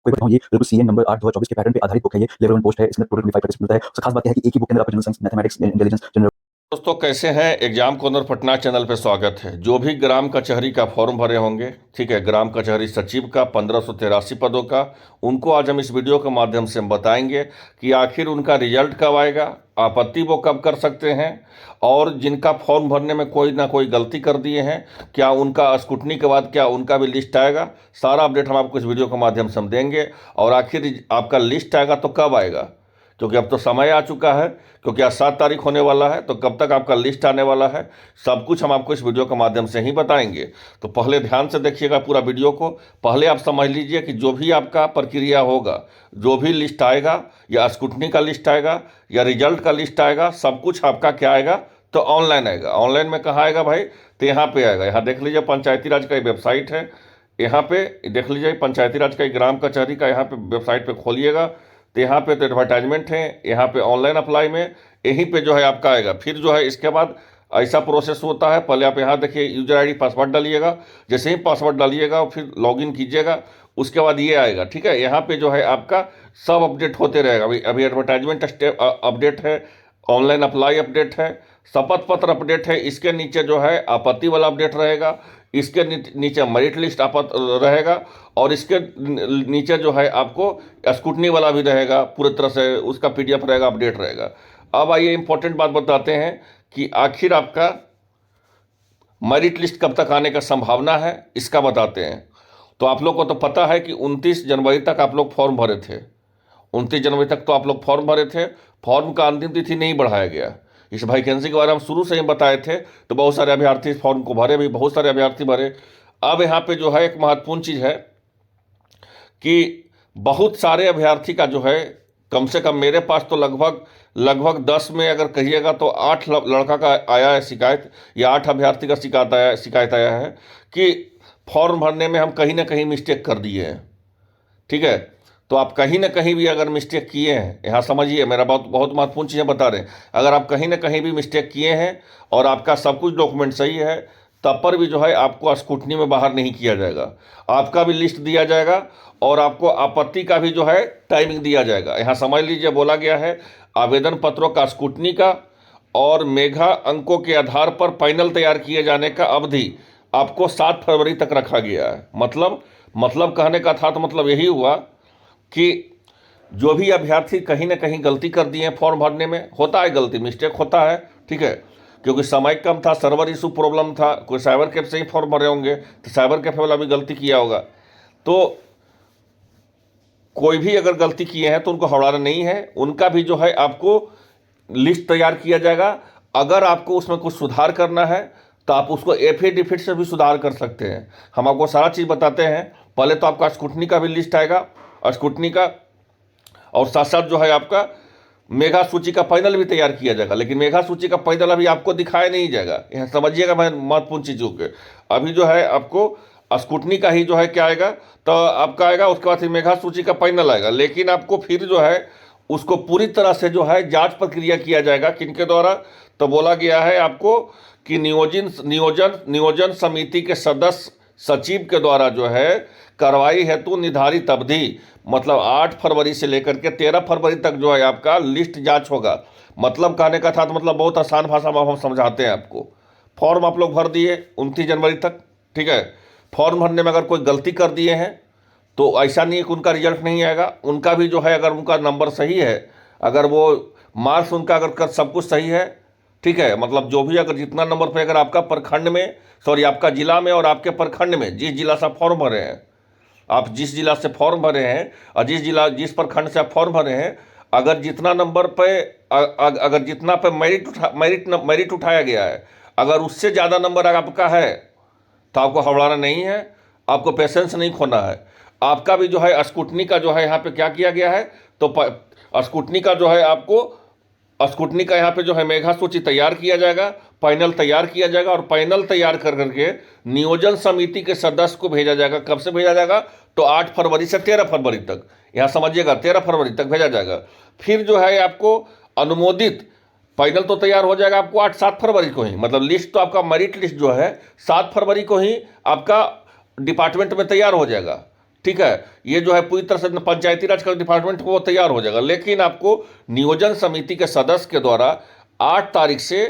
कोई बताऊं, ये बिल्कुल सीएन नंबर 8/2024 के पैटर्न पे आधारित बुक है। ये लेवल 1 पोस्ट है, इसमें टोटल 25% मिलता है। सबसे खास बात यह है कि एक ही बुक के अंदर आपको general science, mathematics, intelligence, general. दोस्तों कैसे हैं। एग्जाम कॉर्नर पटना चैनल पे स्वागत है। जो भी ग्राम कचहरी का फॉर्म भरे होंगे, ठीक है, ग्राम कचहरी सचिव का 1583 पदों का, उनको आज हम इस वीडियो के माध्यम से हम बताएंगे कि आखिर उनका रिजल्ट कब आएगा, आपत्ति वो कब कर सकते हैं, और जिनका फॉर्म भरने में कोई ना कोई गलती कर दिए हैं, क्या उनका स्क्रूटनी के बाद क्या उनका भी लिस्ट आएगा। सारा अपडेट हम आपको इस वीडियो के माध्यम से हम देंगे। और आखिर आपका लिस्ट आएगा तो कब आएगा, क्योंकि अब तो समय आ चुका है, क्योंकि आज 7 तारीख होने वाला है, तो कब तक आपका लिस्ट आने वाला है, सब कुछ हम आपको इस वीडियो के माध्यम से ही बताएंगे। तो पहले ध्यान से देखिएगा पूरा वीडियो को। पहले आप समझ लीजिए कि जो भी आपका प्रक्रिया होगा, जो भी लिस्ट आएगा, या स्क्रूटनी का लिस्ट आएगा या रिजल्ट का लिस्ट आएगा, सब कुछ आपका क्या आएगा, तो ऑनलाइन आएगा। ऑनलाइन में कहाँ आएगा भाई, तो यहाँ पे आएगा। यहाँ देख लीजिए पंचायती राज का एक वेबसाइट है, यहाँ पे देख लीजिए पंचायती राज का एक ग्राम कचहरी का, यहाँ पे वेबसाइट पे खोलिएगा तो यहाँ पे तो एडवर्टाइजमेंट है, यहाँ पे ऑनलाइन अप्लाई में यहीं पे जो है आपका आएगा। फिर जो है इसके बाद ऐसा प्रोसेस होता है, पहले आप यहाँ देखिए यूजर आईडी पासवर्ड डालिएगा, जैसे ही पासवर्ड डालिएगा फिर लॉगिन कीजिएगा, उसके बाद ये आएगा। ठीक है, यहाँ पे जो है आपका सब अपडेट होते रहेगा। अभी एडवर्टाइजमेंट अपडेट है, ऑनलाइन अप्लाई अपडेट है, शपथ पत्र अपडेट है, इसके नीचे जो है आपत्ति वाला अपडेट रहेगा, इसके नीचे मेरिट लिस्ट आपत रहेगा, और इसके नीचे जो है आपको स्क्रूटनी वाला भी रहेगा, पूरी तरह से उसका पीडीएफ रहेगा, अपडेट रहेगा। अब आइए इंपॉर्टेंट बात बताते हैं कि आखिर आपका मेरिट लिस्ट कब तक आने का संभावना है, इसका बताते हैं। तो आप लोग को तो पता है कि 29 जनवरी तक आप लोग फॉर्म भरे थे, 29 जनवरी तक तो आप लोग फॉर्म भरे थे। फॉर्म का अंतिम तिथि नहीं बढ़ाया गया। इस वैकेंसी के बारे में हम शुरू से ही बताए थे, तो बहुत सारे अभ्यर्थी इस फॉर्म को भरे भी, बहुत सारे अभ्यर्थी भरे। अब यहाँ पे जो है एक महत्वपूर्ण चीज़ है कि बहुत सारे अभ्यर्थी का जो है, कम से कम मेरे पास तो लगभग 10 में अगर कहिएगा तो 8 लड़का का आया है शिकायत, या 8 अभ्यर्थी का शिकायत आया है कि फॉर्म भरने में हम कहीं ना कहीं मिस्टेक कर दिए हैं। ठीक है, तो आप कहीं ना कहीं भी अगर मिस्टेक किए हैं, यहाँ समझिए, मेरा बहुत महत्वपूर्ण चीज़ें बता रहे हैं। अगर आप कहीं ना कहीं भी मिस्टेक किए हैं और आपका सब कुछ डॉक्यूमेंट सही है, तब पर भी जो है आपको स्क्रूटनी में बाहर नहीं किया जाएगा, आपका भी लिस्ट दिया जाएगा, और आपको आपत्ति का भी जो है टाइमिंग दिया जाएगा। यहाँ समझ लीजिए बोला गया है आवेदन पत्रों का स्क्रूटनी का और मेधा अंकों के आधार पर पैनल तैयार किए जाने का अवधि आपको 7 फरवरी तक रखा गया है। मतलब कहने का था तो मतलब यही हुआ कि जो भी अभ्यर्थी कहीं ना कहीं गलती कर दिए हैं, फॉर्म भरने में होता है गलती, मिस्टेक होता है, ठीक है, क्योंकि समय कम था, सर्वर इशू प्रॉब्लम था, कोई साइबर कैफे से ही फॉर्म भरे होंगे, तो साइबर कैफे वाला भी गलती किया होगा। तो कोई भी अगर गलती किए हैं तो उनको हवड़ाना नहीं है, उनका भी जो है आपको लिस्ट तैयार किया जाएगा। अगर आपको उसमें कुछ सुधार करना है तो आप उसको एफिडेविट से भी सुधार कर सकते हैं। हम आपको सारा चीज़ बताते हैं। पहले तो आपका स्क्रूटनी का भी लिस्ट आएगा, स्क्रूटनी का, और साथ साथ जो है आपका मेधा सूची का पैनल भी तैयार किया जाएगा। लेकिन मेधा सूची का पैनल अभी आपको दिखाया नहीं जाएगा, यहाँ समझिएगा मैं महत्वपूर्ण चीज़ों के। अभी जो है आपको स्क्रूटनी का ही जो है क्या आएगा, तो आपका आएगा, उसके बाद फिर मेधा सूची का पैनल आएगा। लेकिन आपको फिर जो है उसको पूरी तरह से जो है जांच प्रक्रिया किया जाएगा, किनके द्वारा, तो बोला गया है आपको कि नियोजन समिति के सदस्य सचिव के द्वारा जो है कार्रवाई हेतु निर्धारित अवधि, मतलब 8 फरवरी से लेकर के 13 फरवरी तक जो है आपका लिस्ट जांच होगा। मतलब कहने का था तो मतलब बहुत आसान भाषा में हम समझाते हैं आपको। फॉर्म आप लोग भर दिए 29 जनवरी तक, ठीक है, फॉर्म भरने में अगर कोई गलती कर दिए हैं तो ऐसा नहीं है कि उनका रिजल्ट नहीं आएगा, उनका भी जो है अगर उनका नंबर सही है, अगर वो मार्क्स उनका अगर सब कुछ सही है, ठीक है, मतलब जो भी अगर जितना नंबर पे अगर आपका प्रखंड में, सॉरी आपका जिला में और आपके प्रखंड में, जिस जिला से आप फॉर्म भरे हैं, आप जिस जिला से फॉर्म भरे हैं और जिस प्रखंड से आप फॉर्म भरे हैं, अगर जितना नंबर पे अगर जितना पे मेरिट उठाया गया है, अगर उससे ज़्यादा नंबर आपका है तो आपको हवड़ाना नहीं है, आपको पेशेंस नहीं खोना है। आपका भी जो है स्क्रूटनी का जो है यहाँ पे क्या किया गया है, तो स्क्रूटनी का जो है आपको स्क्रूटनी का यहाँ पे जो है मेधा सूची तैयार किया जाएगा, पैनल तैयार किया जाएगा, और पैनल तैयार कर करके नियोजन समिति के सदस्य को भेजा जाएगा। कब से भेजा जाएगा, तो 8 फरवरी से 13 फरवरी तक, यहाँ समझिएगा 13 फरवरी तक भेजा जाएगा। फिर जो है आपको अनुमोदित पैनल तो तैयार हो जाएगा आपको 8-7 फरवरी को ही, मतलब लिस्ट तो आपका मेरिट लिस्ट जो है 7 फरवरी को ही आपका डिपार्टमेंट में तैयार हो जाएगा। ठीक है, ये जो है पूरी तरह से पंचायती राज का डिपार्टमेंट वो तैयार हो जाएगा। लेकिन आपको नियोजन समिति के सदस्य के द्वारा 8 तारीख से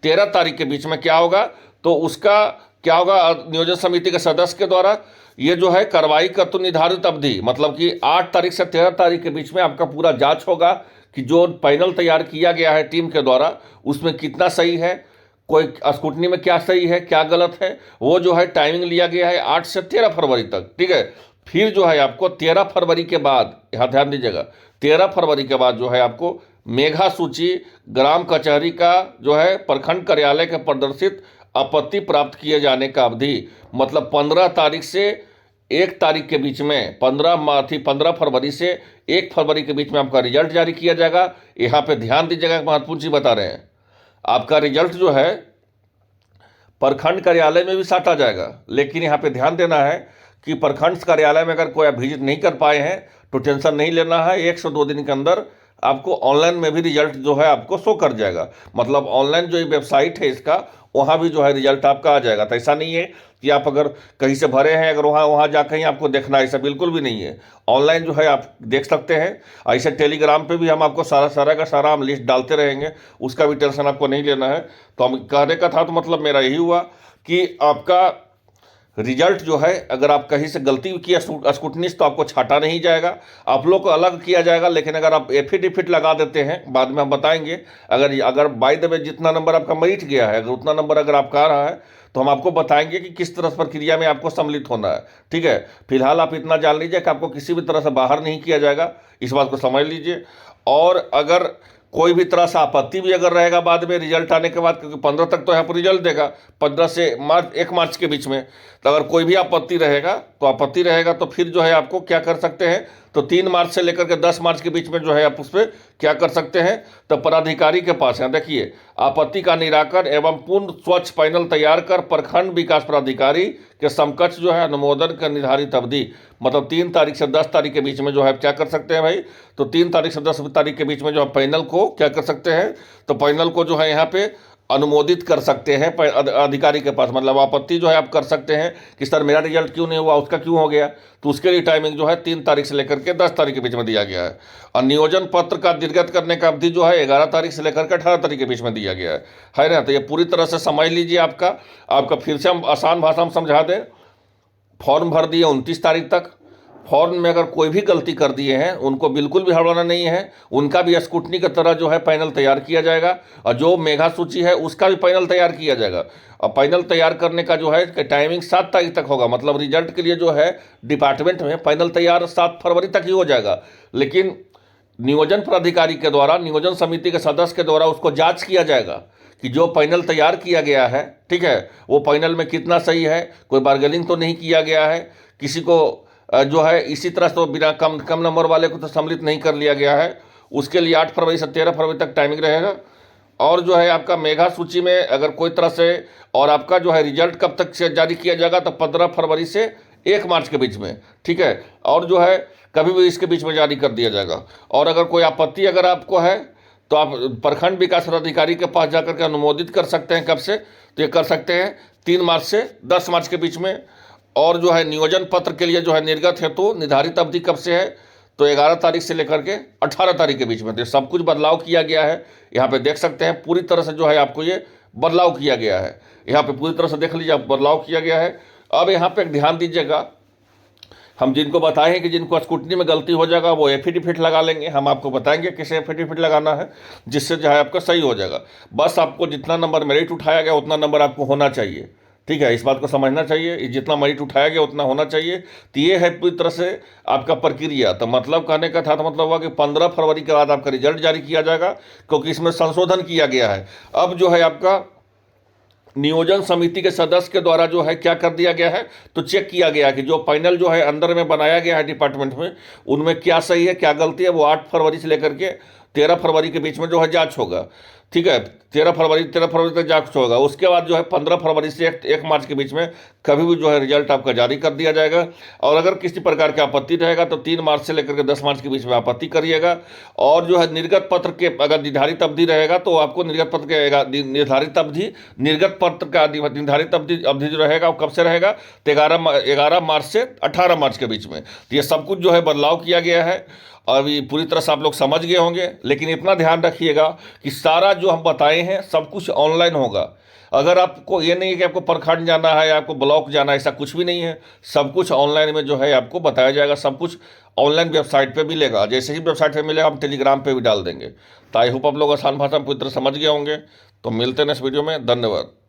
13 तारीख के बीच में क्या होगा, तो उसका क्या होगा, नियोजन समिति के सदस्य के द्वारा ये जो है कार्रवाई का तो निर्धारित अवधि, मतलब कि 8 तारीख से 13 तारीख के बीच में आपका पूरा जांच होगा कि जो पैनल तैयार किया गया है टीम के द्वारा उसमें कितना सही है, कोई स्क्रूटनी में क्या सही है क्या गलत है, वो जो है टाइमिंग लिया गया है 8 से 13 फरवरी तक। ठीक है, फिर जो है आपको 13 फरवरी के बाद, यहाँ ध्यान दीजिएगा, 13 फरवरी के बाद जो है आपको मेघा सूची ग्राम कचहरी का जो है प्रखंड कार्यालय के प्रदर्शित आपत्ति प्राप्त किए जाने का अवधि, मतलब 15 तारीख से 1 तारीख के बीच में, 15 फरवरी से 1 फरवरी के बीच में आपका रिजल्ट जारी किया जाएगा। यहाँ पे ध्यान दीजिएगा, महत्वपूर्ण चीज बता रहे हैं, आपका रिजल्ट जो है प्रखंड कार्यालय में भी साटा जाएगा। लेकिन यहाँ पे ध्यान देना है कि प्रखंड कार्यालय में अगर कोई आप विजिट नहीं कर पाए हैं तो टेंशन नहीं लेना है, 1 से 2 दिन के अंदर आपको ऑनलाइन में भी रिजल्ट जो है आपको शो कर जाएगा। मतलब ऑनलाइन जो वेबसाइट है इसका, वहाँ भी जो है रिजल्ट आपका आ जाएगा। तो ऐसा नहीं है कि आप अगर कहीं से भरे हैं अगर वहाँ जाकर ही आपको देखना है, ऐसा बिल्कुल भी नहीं है। ऑनलाइन जो है आप देख सकते हैं। ऐसे टेलीग्राम पे भी हम आपको सारा का सारा हम लिस्ट डालते रहेंगे, उसका भी टेंशन आपको नहीं लेना है। तो हम कहने का था, तो मतलब मेरा यही हुआ कि आपका रिजल्ट जो है, अगर आप कहीं से गलती किया स्क्रूटनी तो आपको छाटा नहीं जाएगा, आप लोग को अलग किया जाएगा। लेकिन अगर आप एफिडेविट लगा देते हैं, बाद में हम बताएंगे, अगर बाय द वे जितना नंबर आपका मेरिट गया है, अगर उतना नंबर अगर आपका आ रहा है तो हम आपको बताएंगे कि किस तरह प्रक्रिया में आपको सम्मिलित होना है। ठीक है, फिलहाल आप इतना जान लीजिए कि आपको किसी भी तरह से बाहर नहीं किया जाएगा, इस बात को समझ लीजिए। और अगर कोई भी तरह से आपत्ति भी अगर रहेगा बाद में रिजल्ट आने के बाद, क्योंकि 15 तक तो यहाँ पर रिजल्ट देगा, 15 से 1 मार्च के बीच में, तो अगर कोई भी आपत्ति रहेगा तो फिर जो है आपको क्या कर सकते हैं, तो 3 मार्च से लेकर के 10 मार्च के बीच में जो है आप उस पर क्या कर सकते हैं, तो पदाधिकारी के पास है, देखिए, आपत्ति का निराकरण एवं पूर्ण स्वच्छ पैनल तैयार कर प्रखंड विकास पदाधिकारी के समकक्ष जो है अनुमोदन का निर्धारित अवधि, मतलब 3 तारीख से 10 तारीख के बीच में जो है क्या कर सकते हैं भाई, तो 3 तारीख से 10 तारीख के बीच में जो है पैनल को क्या कर सकते हैं, तो पैनल को जो है यहाँ पे अनुमोदित कर सकते हैं अधिकारी के पास। मतलब आपत्ति जो है आप कर सकते हैं कि सर मेरा रिजल्ट क्यों नहीं हुआ, उसका क्यों हो गया, तो उसके लिए टाइमिंग जो है 3 तारीख से लेकर के 10 तारीख के बीच में दिया गया है। और नियोजन पत्र का निर्गत करने का अवधि जो है 11 तारीख से लेकर के 18 तारीख के बीच में दिया गया है ना। तो ये पूरी तरह से समझ लीजिए। आपका फिर से हम आसान भाषा में समझा दें, फॉर्म भर दिए 29 तारीख तक, फॉर्म में अगर कोई भी गलती कर दिए हैं उनको बिल्कुल भी हड़वाना नहीं है, उनका भी स्क्रूटनी की तरह जो है पैनल तैयार किया जाएगा। और जो मेघा सूची है उसका भी पैनल तैयार किया जाएगा। और पैनल तैयार करने का जो है टाइमिंग 7 तारीख तक होगा। मतलब रिजल्ट के लिए जो है डिपार्टमेंट में पैनल तैयार 7 फरवरी तक ही हो जाएगा। लेकिन नियोजन पदाधिकारी के द्वारा, नियोजन समिति के सदस्य के द्वारा उसको जाँच किया जाएगा कि जो पैनल तैयार किया गया है, ठीक है, वो पैनल में कितना सही है, कोई बार्गेनिंग तो नहीं किया गया है, किसी को जो है इसी तरह से बिना कम नंबर वाले को तो सम्मिलित नहीं कर लिया गया है। उसके लिए 8 फरवरी से 13 फरवरी तक टाइमिंग रहेगा। और जो है आपका मेघा सूची में अगर कोई तरह से, और आपका जो है रिजल्ट कब तक से जारी किया जाएगा, तो 15 फरवरी से 1 मार्च के बीच में, ठीक है। और जो है कभी भी इसके बीच में जारी कर दिया जाएगा। और अगर कोई आपत्ति अगर आपको है तो आप प्रखंड विकास पदाधिकारी के पास जाकर के अनुमोदित कर सकते हैं। कब से, तो ये कर सकते हैं 3 मार्च से 10 मार्च के बीच में। और जो है नियोजन पत्र के लिए जो है निर्गत है तो निर्धारित अवधि कब से है, तो 11 तारीख से लेकर के 18 तारीख के बीच में। तो सब कुछ बदलाव किया गया है, यहाँ पे देख सकते हैं पूरी तरह से जो है आपको ये बदलाव किया गया है। यहाँ पे पूरी तरह से देख लीजिए, बदलाव किया गया है। अब यहाँ पे ध्यान दीजिएगा, हम जिनको बताए हैं कि जिनको स्क्रूटनी में गलती हो जाएगा वो एफिडेविट लगा लेंगे। हम आपको बताएंगे किसे एफिडेविट लगाना है, जिससे जो है आपका सही हो जाएगा। बस आपको जितना नंबर मेरिट उठाया गया उतना नंबर आपको होना चाहिए, ठीक है। इस बात को समझना चाहिए, जितना मेरिट उठाया गया उतना होना चाहिए। तो ये है पूरी तरह से आपका प्रक्रिया। तो मतलब कहने का था, तो मतलब हुआ कि 15 फरवरी के बाद आपका रिजल्ट जारी किया जाएगा, क्योंकि इसमें संशोधन किया गया है। अब जो है आपका नियोजन समिति के सदस्य के द्वारा जो है क्या कर दिया गया है, तो चेक किया गया कि जो पैनल जो है अंदर में बनाया गया है डिपार्टमेंट में, उनमें क्या सही है क्या गलती है, वो 8 फरवरी से लेकर के 13 फरवरी के बीच में जो है जांच होगा, ठीक है। 13 फरवरी तक जांच होगा। उसके बाद जो है 15 फरवरी से 1 मार्च के बीच में कभी भी जो है रिजल्ट आपका जारी कर दिया जाएगा। और अगर किसी प्रकार का आपत्ति रहेगा तो 3 मार्च से लेकर के 10 मार्च के बीच में आपत्ति करिएगा। और जो है निर्गत पत्र के अगर निर्धारित अवधि रहेगा तो आपको निर्गत पत्र के निर्धारित अवधि, निर्गत पत्र का निर्धारित अवधि जो रहेगा वो कब से रहेगा, तो 11 मार्च से 18 मार्च के बीच में। तो ये सब कुछ जो है बदलाव किया गया है। अभी पूरी तरह से आप लोग समझ गए होंगे, लेकिन इतना ध्यान रखिएगा कि सारा जो हम बताए हैं सब कुछ ऑनलाइन होगा। अगर आपको ये नहीं है कि आपको प्रखंड जाना है, आपको ब्लॉक जाना है, ऐसा कुछ भी नहीं है। सब कुछ ऑनलाइन में जो है आपको बताया जाएगा। सब कुछ ऑनलाइन वेबसाइट पे मिलेगा। जैसे ही वेबसाइट पे मिलेगा हम टेलीग्राम पे भी डाल देंगे। तो आई होप आप लोग आसान भाषा में पूरी तरह समझ गए होंगे। तो मिलते हैं नेक्स्ट वीडियो में। धन्यवाद।